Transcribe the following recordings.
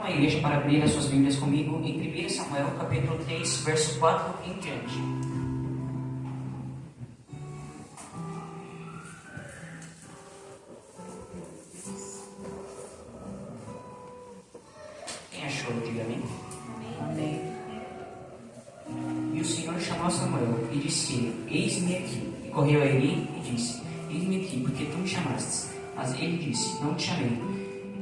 A igreja para abrir as suas Bíblias comigo em 1 Samuel, capítulo 3, verso 4 em diante. Quem achou, diga amém. Amém. E o Senhor chamou Samuel e disse: Eis-me aqui. E correu a Eli e disse: Eis-me aqui, porque tu me chamaste. Mas ele disse: Não te chamei.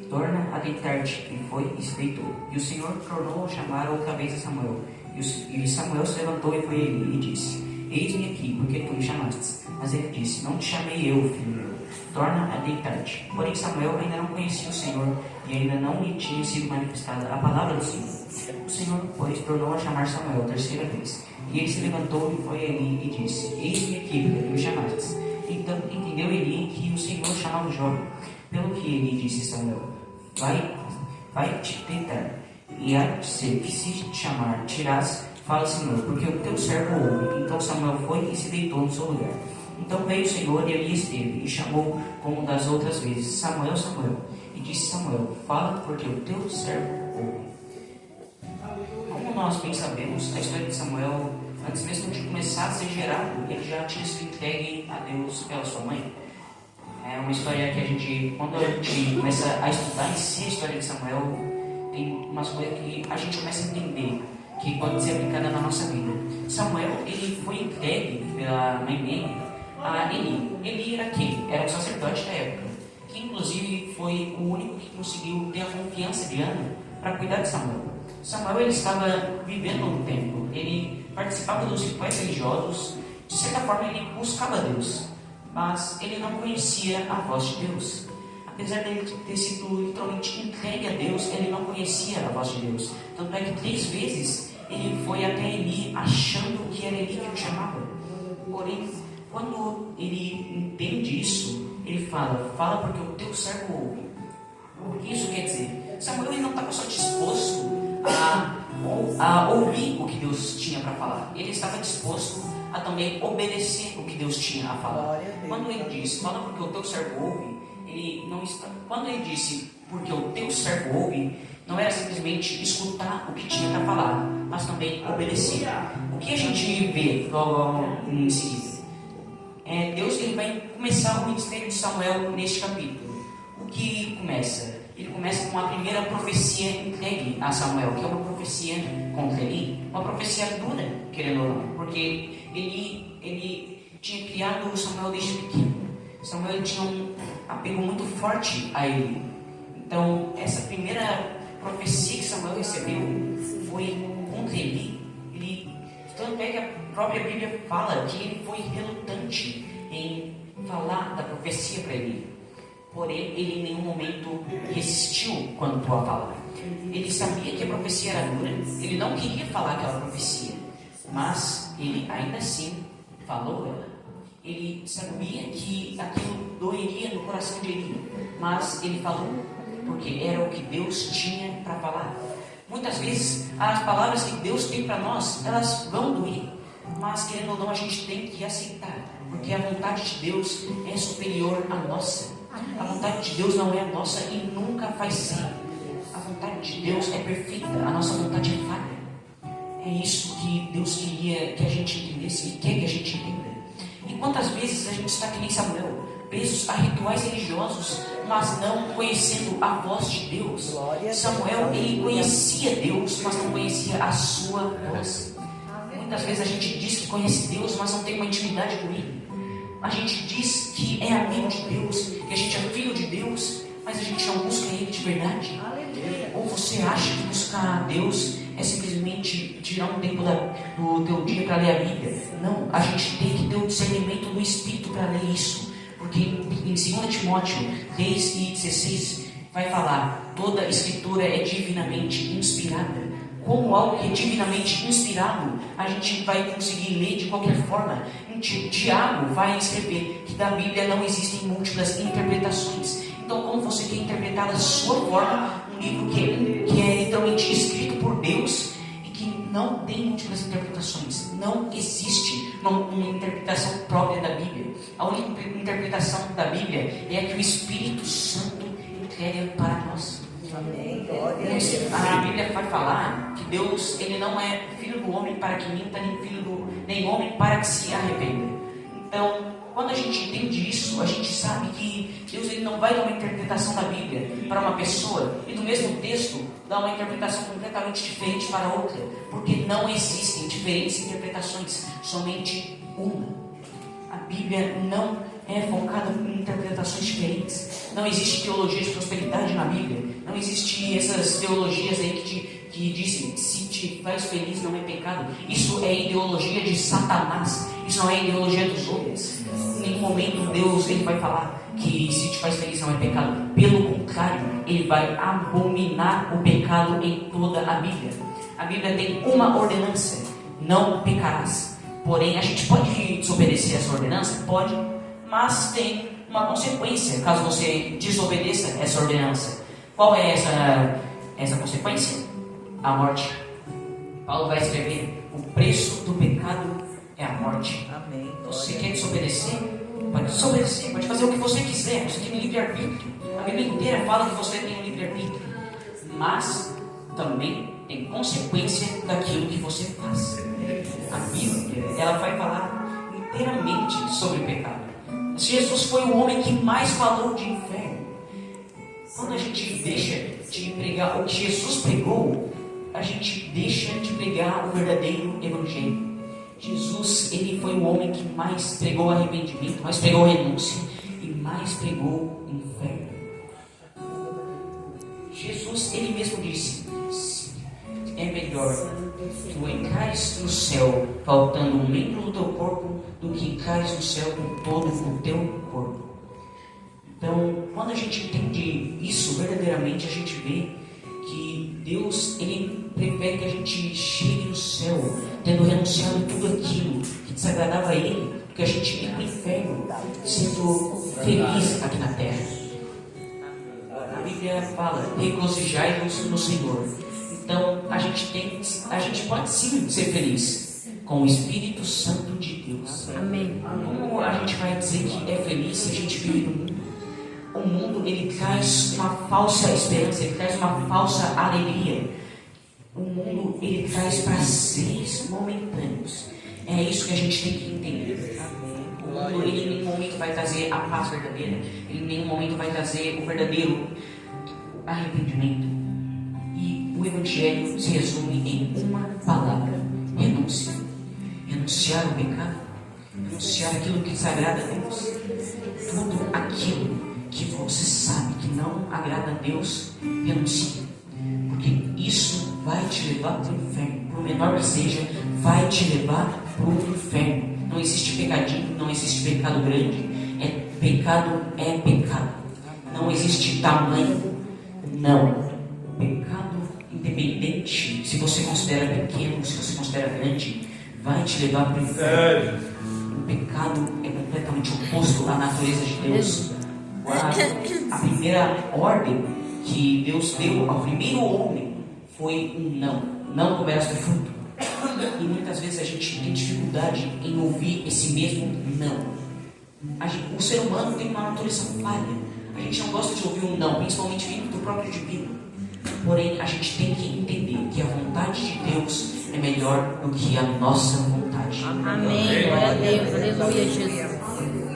Torna a deitar-te. E foi e se deitou. E o Senhor tornou a chamar outra vez a Samuel. E Samuel se levantou e foi a Eli e disse: Eis-me aqui, porque tu me chamaste. Mas ele disse: Não te chamei eu, filho meu. Torna a deitar-te. Porém Samuel ainda não conhecia o Senhor, e ainda não lhe tinha sido manifestada a palavra do Senhor. O Senhor, pois, tornou a chamar Samuel terceira vez. E ele se levantou e foi a Eli e disse: Eis-me aqui, porque tu me chamaste. Então entendeu Eli que o Senhor chamava o jovem. Pelo que ele disse a Samuel: Vai te deitar, e há de ser que se te chamar, tirás, fala Senhor, porque o teu servo ouve. Então Samuel foi e se deitou no seu lugar. Então veio o Senhor e ali esteve, e chamou como das outras vezes: Samuel, Samuel. E disse Samuel: Fala, porque o teu servo ouve. Como nós bem sabemos, a história de Samuel, antes mesmo de começar a ser gerado, ele já tinha sido entregue a Deus pela sua mãe. É uma história que a gente, quando a gente começa a estudar em si a história de Samuel, tem umas coisas que a gente começa a entender, que pode ser aplicada na nossa vida. Samuel, ele foi entregue pela mãe dele a Eli. Eli era quem? Era o sacerdote da época, que inclusive foi o único que conseguiu ter a confiança de Ana para cuidar de Samuel. Samuel, ele estava vivendo no templo, ele participava dos rituais religiosos, de certa forma ele buscava Deus, mas ele não conhecia a voz de Deus. Apesar de ele ter sido literalmente entregue a Deus, ele não conhecia a voz de Deus. Tanto é que 3 vezes ele foi até Eli achando que era Eli que o chamava. Porém, quando ele entende isso, ele fala porque o teu servo ouve. O que isso quer dizer? Samuel, ele não estava só disposto a ouvir o que Deus tinha para falar. Ele estava disposto a também obedecer o que Deus tinha a falar. Quando ele disse: Fala porque o teu servo ouve, ele não está. Quando ele disse porque o teu servo ouve, não era simplesmente escutar o que tinha para falar, mas também obedecer. O que a gente vê logo em seguida? Deus, ele vai começar o ministério de Samuel neste capítulo. O que começa? Ele começa com a primeira profecia entregue a Samuel, que é uma profecia contra Eli, uma profecia dura, querendo ou não, porque ele tinha criado Samuel desde pequeno. Samuel tinha um apego muito forte a Eli. Então, essa primeira profecia que Samuel recebeu foi contra Eli. Tanto é que a própria Bíblia fala que ele foi relutante em falar da profecia para Eli. Porém, ele em nenhum momento resistiu quanto a falar. Ele sabia que a profecia era dura, ele não queria falar aquela profecia, mas ele ainda assim falou ela. Ele sabia que aquilo doeria no coração de Eli, mas ele falou porque era o que Deus tinha para falar. Muitas vezes as palavras que Deus tem para nós, elas vão doer, mas querendo ou não a gente tem que aceitar, porque a vontade de Deus é superior à nossa. A vontade de Deus não é a nossa e nunca vai ser. A vontade de Deus é perfeita, a nossa vontade é falha. É isso que Deus queria que a gente entendesse e quer que a gente entenda. E quantas vezes a gente está que nem Samuel, presos a rituais religiosos, mas não conhecendo a voz de Deus. Samuel, ele conhecia Deus, mas não conhecia a sua voz. Muitas vezes a gente diz que conhece Deus, mas não tem uma intimidade com Ele. A gente diz que é amigo de Deus, que a gente é filho de Deus, mas a gente não busca Ele de verdade. Ou você acha que buscar Deus é simplesmente tirar um tempo do teu dia para ler a Bíblia? Não, a gente tem que ter o discernimento do Espírito para ler isso. Porque em 2 Timóteo 3:16 vai falar: toda escritura é divinamente inspirada. Como algo que é divinamente inspirado, a gente vai conseguir ler de qualquer forma. Tiago vai escrever que da Bíblia não existem múltiplas interpretações. Então, como você quer interpretar da sua forma um livro que é literalmente escrito por Deus e que não tem múltiplas interpretações? Não existe uma interpretação própria da Bíblia. A única interpretação da Bíblia é a que o Espírito Santo entrega para nós. Amém. A Bíblia vai falar que Deus, ele não é filho do homem para que minta, nem homem para que se arrependa. Então, quando a gente entende isso, a gente sabe que Deus, ele não vai dar uma interpretação da Bíblia para uma pessoa e do mesmo texto dar uma interpretação completamente diferente para outra, porque não existem diferentes interpretações, somente uma. A Bíblia não é focada em interpretações diferentes. Não existe teologia de prosperidade na Bíblia. Não existe essas teologias aí que dizem se te faz feliz não é pecado. Isso é ideologia de Satanás. Isso não é ideologia dos homens. Em nenhum momento Deus, ele vai falar que se te faz feliz não é pecado. Pelo contrário, ele vai abominar o pecado em toda a Bíblia. A Bíblia tem uma ordenança: não pecarás. Porém, a gente pode desobedecer essa ordenança? Pode. Mas tem uma consequência caso você desobedeça essa ordenança. Qual é essa consequência? A morte. Paulo vai escrever: o preço do pecado é a morte. Amém. Você quer desobedecer? Pode desobedecer, pode fazer o que você quiser. Você tem um livre-arbítrio. A Bíblia inteira fala que você tem um livre-arbítrio. Mas também tem consequência daquilo que você faz. A Bíblia, ela vai falar inteiramente sobre o pecado. Jesus foi o homem que mais falou de inferno. Quando a gente deixa de pregar o que Jesus pregou, a gente deixa de pregar o verdadeiro evangelho. Jesus, ele foi o homem que mais pregou arrependimento, mais pregou renúncia e mais pregou inferno. Jesus, ele mesmo disse: é melhor tu entrares no céu faltando um membro do teu corpo do que entrares no céu com todo o teu corpo. Então, quando a gente entende isso verdadeiramente, a gente vê que Deus, ele prefere que a gente chegue no céu tendo renunciado tudo aquilo que desagradava a Ele, que a gente ir para o inferno sendo feliz aqui na terra. A Bíblia fala: regozijai-vos no Senhor. Então, a gente pode sim ser feliz com o Espírito Santo de Deus. Amém. Como a gente vai dizer que é feliz se a gente vive no mundo? O mundo, ele traz uma falsa esperança, ele traz uma falsa alegria. O mundo, ele traz prazeres momentâneos. É isso que a gente tem que entender. O mundo, ele em nenhum momento vai trazer a paz verdadeira. Ele em nenhum momento vai trazer o verdadeiro arrependimento. E o Evangelho se resume em uma palavra: renúncia. Renunciar ao pecado, renunciar aquilo que desagrada a Deus. Tudo aquilo que você sabe que não agrada a Deus, renuncie. Porque isso vai te levar para o inferno. Por menor que seja, vai te levar para o inferno. Não existe pecadinho, não existe pecado grande. Pecado é pecado. Não existe tamanho. Não. Pecado, independente se você considera pequeno, se você considera grande, vai te levar para o inferno. O pecado é completamente oposto à natureza de Deus. A primeira ordem que Deus deu ao primeiro homem foi um não. Não comerás do fruto. E muitas vezes a gente tem dificuldade em ouvir esse mesmo não. O ser humano tem uma natureza falha. A gente não gosta de ouvir um não, principalmente vindo do próprio divino. Porém, a gente tem que entender que a vontade de Deus é melhor do que a nossa vontade. Amém. Glória a Deus. Aleluia, Jesus.